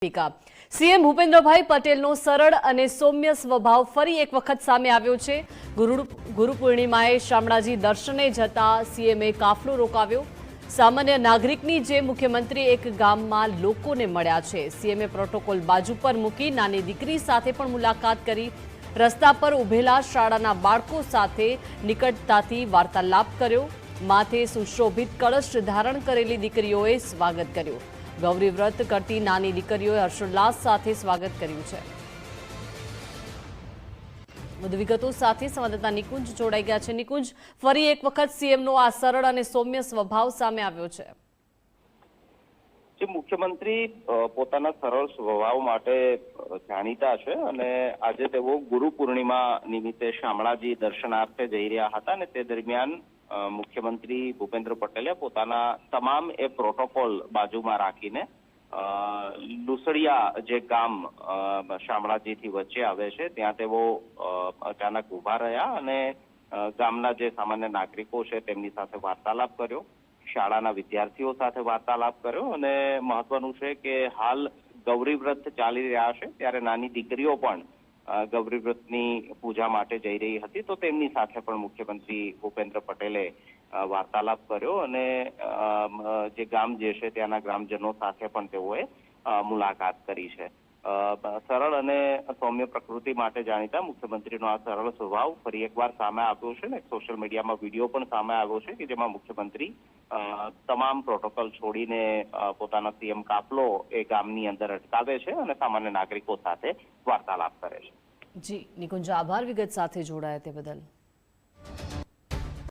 CM Bhupendrabhai પટેલનો સરળ અને સૌમ્ય સ્વભાવ ફરી એક વખત સામે આવ્યો છે। ગુરુ પૂર્ણિમાએ શામળાજી દર્શને જતા સીએમએ કાફલો રોકાવ્યો। સામાન્ય નાગરિકની જે મુખ્યમંત્રી એક ગામમાં લોકોને મળ્યા છે। સીએમએ પ્રોટોકોલ બાજુ પર મૂકી નાની દીકરી સાથે પણ મુલાકાત કરી। રસ્તા પર ઉભેલા શાળાના બાળકો સાથે નિકટતાથી વાર્તાલાપ કર્યો। માથે સુશોભિત કળશ ધારણ કરેલી દીકરીઓએ સ્વાગત કર્યું। ગૌરી વ્રત કરતી નાની દીકરીઓએ હર્ષોલ્લાસ સાથે સ્વાગત કર્યું છે। વધુ વિગતો સાથે સંવાદદાતા નિકુંજ જોડાઈ ગયા છે। નિકુંજ, ફરી એક વખત સીએમનો આ સરળ અને સૌમ્ય સ્વભાવ સામે આવ્યો છે। જે મુખ્યમંત્રી પોતાના સરળ સ્વભાવ માટે જાણીતા છે અને આજે તેઓ ગુરુ પૂર્ણિમા નિમિત્તે શામળાજી દર્શનાર્થે જઈ રહ્યા હતા અને તે દરમિયાન મુખ્યમંત્રી ભૂપેન્દ્ર પટેલે પોતાના તમામ એ પ્રોટોકોલ બાજુમાં રાખીને લુસડિયા જે ગામ શામળાજીથી વચ્ચે આવે છે ત્યાં તેઓ અચાનક ઉભા રહ્યા અને ગામના જે સામાન્ય નાગરિકો છે તેમની સાથે વાર્તાલાપ કર્યો। શાળાના વિદ્યાર્થીઓ સાથે વાર્તાલાપ કર્યો અને મહત્વનું છે કે હાલ ગૌરી વ્રત ચાલી રહ્યા છે ત્યારે નાની દીકરીઓ પણ ગૌરી વ્રતની પૂજા માટે જઈ રહી હતી તો તેમની સાથે પણ મુખ્યમંત્રી ભૂપેન્દ્ર પટેલે વાર્તાલાપ કર્યો અને જે ગામ જે છે ત્યાંના ગ્રામજનો સાથે પણ તેઓએ મુલાકાત કરી છે। સરળ અને સૌમ્ય પ્રકૃતિ માટે જાણીતા મુખ્યમંત્રીનો આ સરળ સ્વભાવ ફરી એકવાર સામે આવ્યો છે ને સોશિયલ મીડિયામાં વિડીયો પણ સામે આવ્યો છે કે જેમાં મુખ્યમંત્રી તમામ પ્રોટોકોલ છોડીને પોતાનો સીએમ કાફલો એ ગામની અંદર અટકાવે છે અને સામાન્ય નાગરિકો સાથે વાર્તાલાપ કરે છે। જી નિકુંજ, આભાર વિગત સાથે જોડાયા તે બદલ।